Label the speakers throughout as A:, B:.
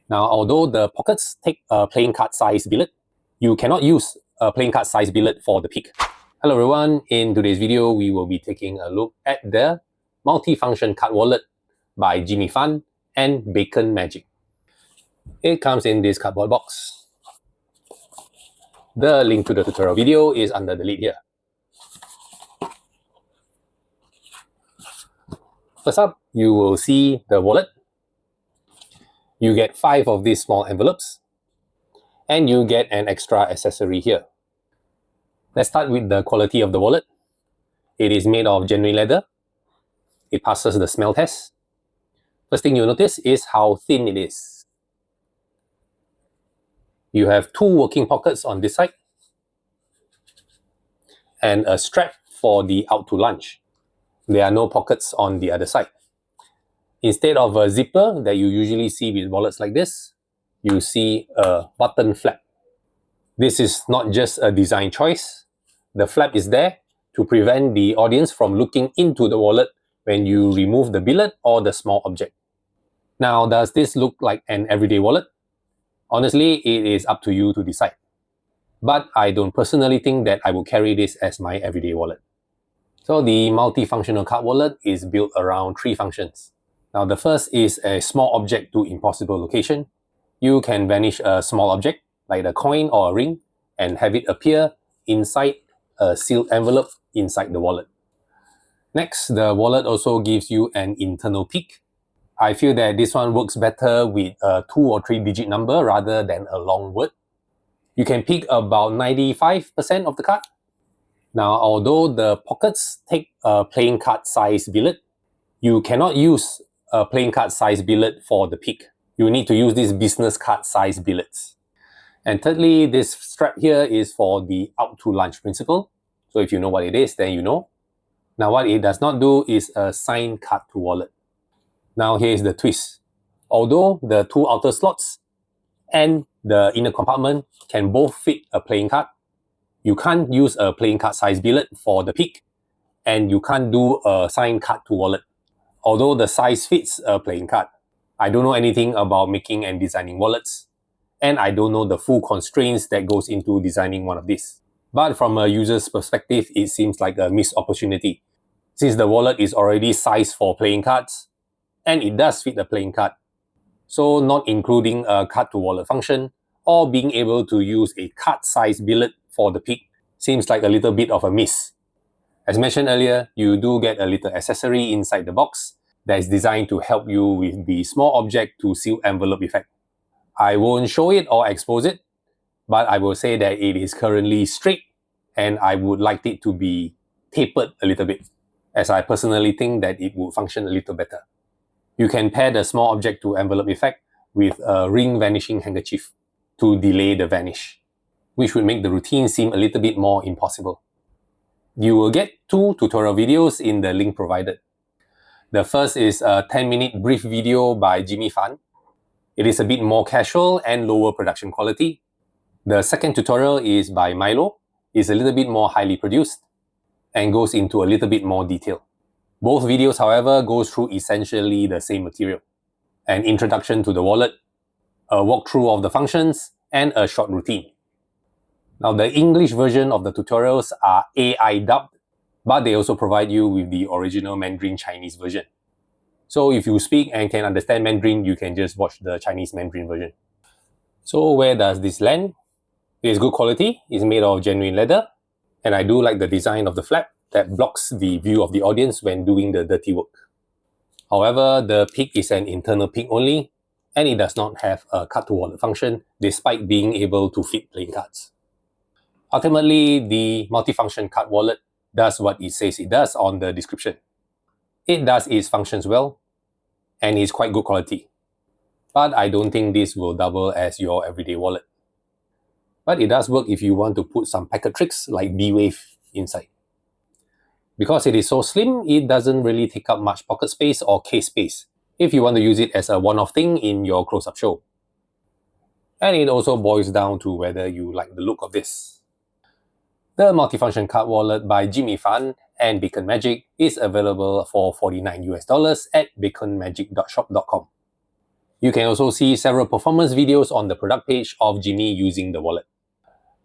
A: Now, although the pockets take a playing card size billet, you cannot use a playing card size billet for the peak. Hello everyone, in today's video we will be taking a look at the Multifunction card wallet by Jimmy Fan and Bacon Magic. It comes in this cardboard box. The link to the tutorial video is under the lid here. First up, you will see the wallet. You get 5 of these small envelopes, and you get an extra accessory here. Let's start with the quality of the wallet. It is made of genuine leather. It passes the smell test. First thing you'll notice is how thin it is. You have 2 working pockets on this side and a strap for the out to lunch. There are no pockets on the other side. Instead of a zipper that you usually see with wallets like this, you see a button flap. This is not just a design choice. The flap is there to prevent the audience from looking into the wallet when you remove the billet or the small object. Now, does this look like an everyday wallet? Honestly, it is up to you to decide. But I don't personally think that I will carry this as my everyday wallet. So the multifunctional card wallet is built around 3 functions. Now, the first is a small object to impossible location. You can vanish a small object like a coin or a ring and have it appear inside a sealed envelope inside the wallet. Next, the wallet also gives you an internal peek. I feel that this one works better with a 2 or 3 digit number rather than a long word. You can pick about 95% of the card. Now, although the pockets take a playing card size billet, you cannot use a playing card size billet for the peak. You need to use these business card size billets. And thirdly, this strap here is for the out to lunch principle. So if you know what it is, then you know. Now, what it does not do is assign card to wallet. Now, here's the twist. Although the 2 outer slots and the inner compartment can both fit a playing card, you can't use a playing card size billet for the peak, and you can't do a signed card to wallet. Although the size fits a playing card, I don't know anything about making and designing wallets, and I don't know the full constraints that goes into designing one of these. But from a user's perspective, it seems like a missed opportunity, since the wallet is already sized for playing cards, and it does fit a playing card. So not including a card to wallet function or being able to use a card size billet for the peak seems like a little bit of a miss. As mentioned earlier, you do get a little accessory inside the box that is designed to help you with the small object to seal envelope effect. I won't show it or expose it, but I will say that it is currently straight and I would like it to be tapered a little bit, as I personally think that it would function a little better. You can pair the small object to envelope effect with a ring vanishing handkerchief to delay the vanish, which would make the routine seem a little bit more impossible. You will get 2 tutorial videos in the link provided. The first is a 10-minute brief video by Jimmy Fan. It is a bit more casual and lower production quality. The second tutorial is by Milo. It's a little bit more highly produced and goes into a little bit more detail. Both videos, however, go through essentially the same material: an introduction to the wallet, a walkthrough of the functions, and a short routine. Now, the English version of the tutorials are AI dubbed, but they also provide you with the original Mandarin Chinese version. So if you speak and can understand Mandarin, you can just watch the Chinese Mandarin version. So where does this land? It is good quality, it's made of genuine leather, and I do like the design of the flap that blocks the view of the audience when doing the dirty work. However, the peak is an internal peak only, and it does not have a card to wallet function despite being able to fit playing cards. Ultimately, the multifunction card wallet does what it says it does on the description. It does its functions well, and is quite good quality. But I don't think this will double as your everyday wallet. But it does work if you want to put some packet tricks like B-Wave inside. Because it is so slim, it doesn't really take up much pocket space or case space if you want to use it as a one-off thing in your close-up show. And it also boils down to whether you like the look of this. The Multifunction card wallet by Jimmy Fan and Bacon Magic is available for $49 at baconmagic.shop.com. You can also see several performance videos on the product page of Jimmy using the wallet.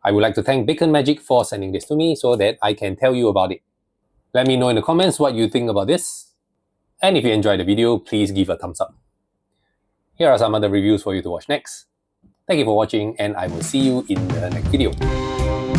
A: I would like to thank Bacon Magic for sending this to me so that I can tell you about it. Let me know in the comments what you think about this. And if you enjoyed the video, please give a thumbs up. Here are some other reviews for you to watch next. Thank you for watching, and I will see you in the next video.